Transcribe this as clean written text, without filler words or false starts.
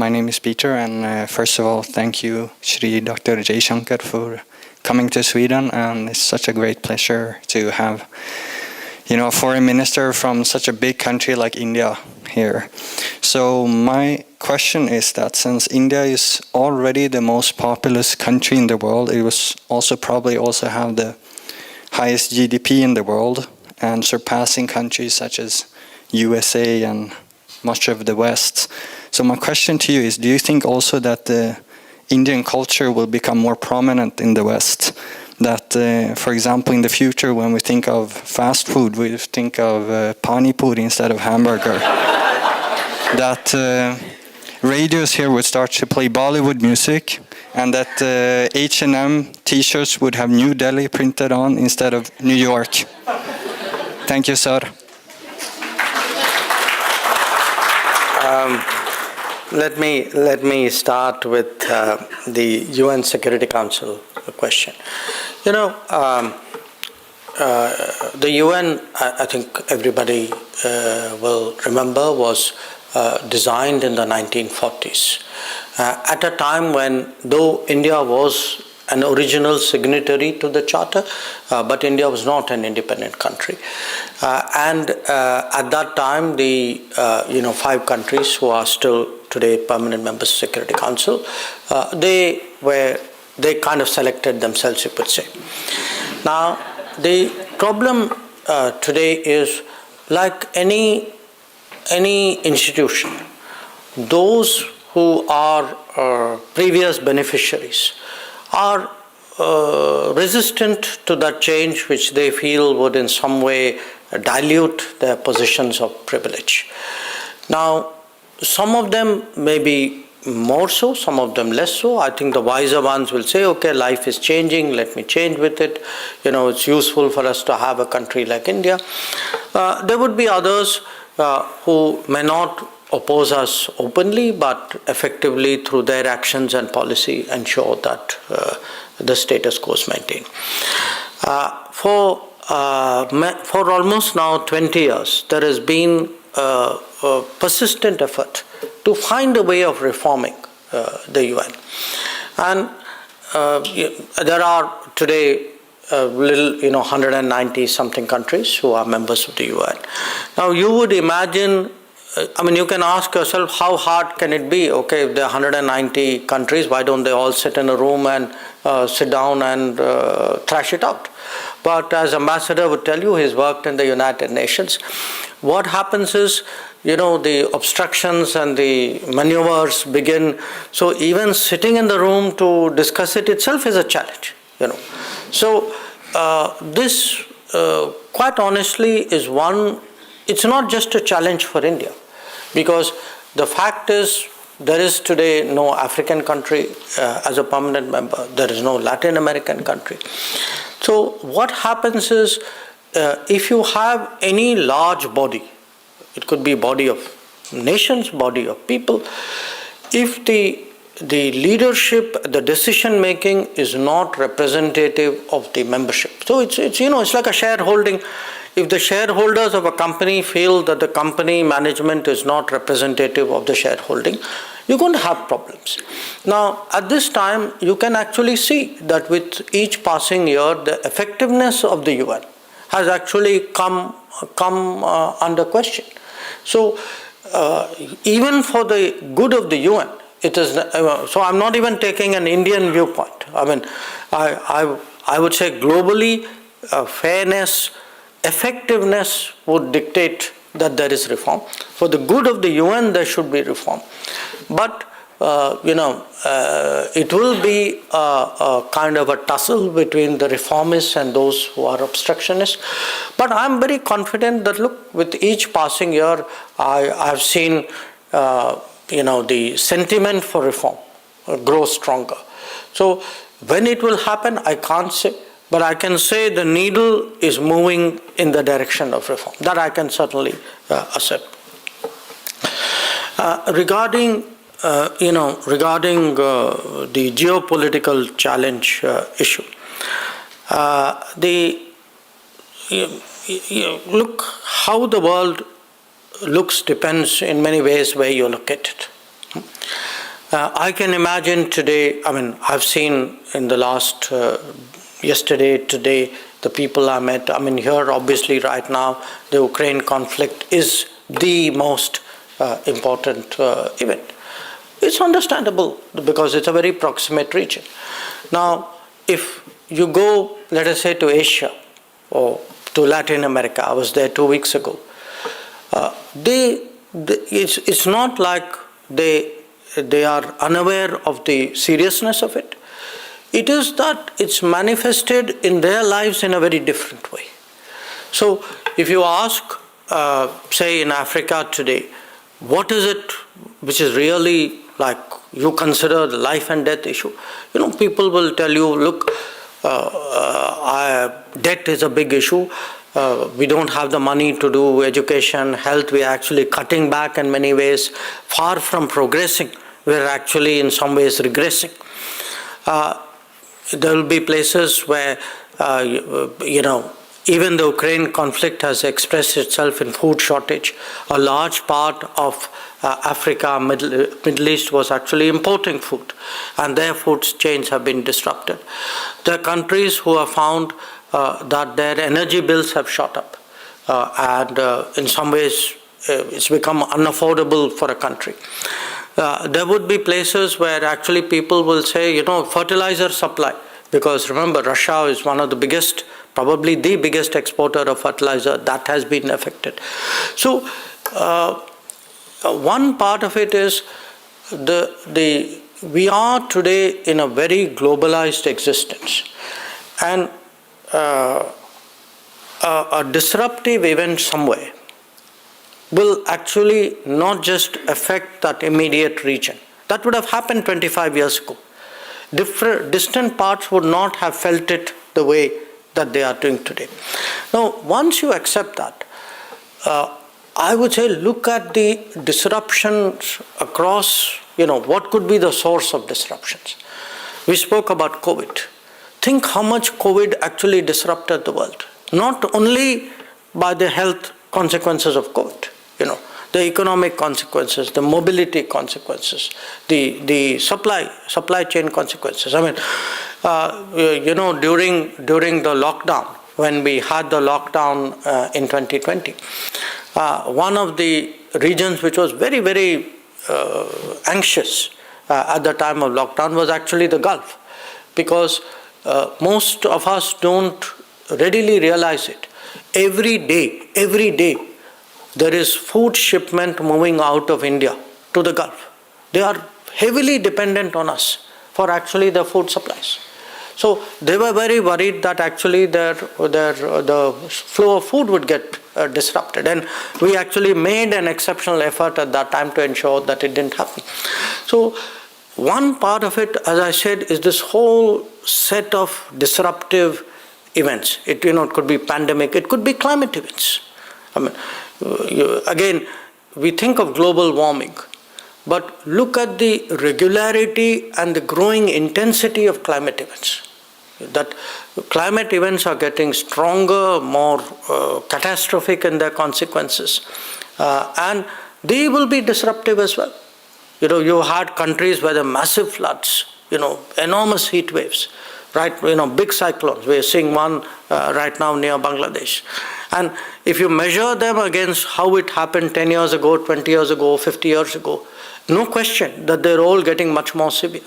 My name is Peter, and first of all, thank you, Shri Dr. Jaishankar, for coming to Sweden, and it's such a great pleasure to have, a foreign minister from such a big country like India here. So my question is that since India is already the most populous country in the world, it was also probably also have the highest GDP in the world and surpassing countries such as USA and much of the West. So my question to you is, do you think also that the Indian culture will become more prominent in the West? That, for example, in the future, when we think of fast food, we think of pani puri instead of hamburger. That radios here would start to play Bollywood music, and that H&M t-shirts would have New Delhi printed on instead of New York. Thank you, sir. Let me start with the UN Security Council question. The UN, I think everybody will remember, was designed in the 1940s. At a time when, though India was an original signatory to the Charter, but India was not an independent country. And at that time, the 5 countries who are still today permanent members of the Security Council, they kind of selected themselves, you could say. Now, the problem today is, like any institution, those who are previous beneficiaries are resistant to that change which they feel would in some way dilute their positions of privilege. Now, some of them may be more so, some of them less so. I think the wiser ones will say, okay, life is changing, let me change with it. It's useful for us to have a country like India. There would be others who may not oppose us openly, but effectively through their actions and policy ensure that the status quo is maintained. For almost now 20 years, there has been a persistent effort to find a way of reforming the UN. And there are today 190 something countries who are members of the UN. Now you would imagine, you can ask yourself, how hard can it be? Okay, if there are 190 countries, why don't they all sit in a room and sit down and thrash it out? But as Ambassador would tell you, he's worked in the United Nations. What happens is, the obstructions and the maneuvers begin. So even sitting in the room to discuss it itself is a challenge, So this, quite honestly, is one, it's not just a challenge for India, because the fact is, there is today no African country as a permanent member. There is no Latin American country. So what happens is, if you have any large body, it could be a body of nations, body of people, if the leadership, the decision making is not representative of the membership. So it's like a shareholding. If the shareholders of a company feel that the company management is not representative of the shareholding, you're going to have problems. Now, at this time, you can actually see that with each passing year, the effectiveness of the UN has actually come under question. So, even for the good of the UN, it is. So, I'm not even taking an Indian viewpoint. I would say globally, fairness, effectiveness would dictate that there is reform. For the good of the UN, there should be reform. But, it will be a kind of a tussle between the reformists and those who are obstructionists. But I'm very confident that, look, with each passing year, I've seen, the sentiment for reform grow stronger. So when it will happen, I can't say. But I can say the needle is moving in the direction of reform. That I can certainly accept. Regarding the geopolitical challenge issue, look, how the world looks depends in many ways where you look at it. I can imagine today, I mean, I've seen in the last, yesterday, today, the people I met, I mean, here obviously right now, the Ukraine conflict is the most important event. It's understandable because it's a very proximate region. Now, if you go, let us say, to Asia or to Latin America, I was there 2 weeks ago, it's not like they are unaware of the seriousness of it. It is that it's manifested in their lives in a very different way. So if you ask, say in Africa today, what is it which is really like you consider the life and death issue? People will tell you, look, debt is a big issue. We don't have the money to do education, health. We are actually cutting back in many ways. Far from progressing, we are actually in some ways regressing. There will be places where, even the Ukraine conflict has expressed itself in food shortage. A large part of Africa, Middle East was actually importing food, and their food chains have been disrupted. There are countries who have found that their energy bills have shot up, and in some ways it's become unaffordable for a country. There would be places where actually people will say, fertilizer supply, because remember, Russia is one of the biggest, probably the biggest exporter of fertilizer, that has been affected. So one part of it is we are today in a very globalized existence, and a disruptive event somewhere will actually not just affect that immediate region. That would have happened 25 years ago. Distant parts would not have felt it the way that they are doing today. Now, once you accept that, I would say look at the disruptions across, what could be the source of disruptions. We spoke about COVID. Think how much COVID actually disrupted the world. Not only by the health consequences of COVID, the economic consequences, the mobility consequences, the supply chain consequences. I mean, during the lockdown, when we had the lockdown in 2020, one of the regions which was very, very anxious at the time of lockdown was actually the Gulf, because most of us don't readily realize it. Every day, there is food shipment moving out of India to the Gulf. They are heavily dependent on us for actually the food supplies. So they were very worried that actually the flow of food would get disrupted. And we actually made an exceptional effort at that time to ensure that it didn't happen. So one part of it, as I said, is this whole set of disruptive events. It could be pandemic, it could be climate events. I mean, again, we think of global warming, but look at the regularity and the growing intensity of climate events. That climate events are getting stronger, more catastrophic in their consequences, and they will be disruptive as well. You had countries where there are massive floods, enormous heat waves, right? Big cyclones. We are seeing one right now near Bangladesh. And if you measure them against how it happened 10 years ago, 20 years ago, 50 years ago, no question that they're all getting much more severe.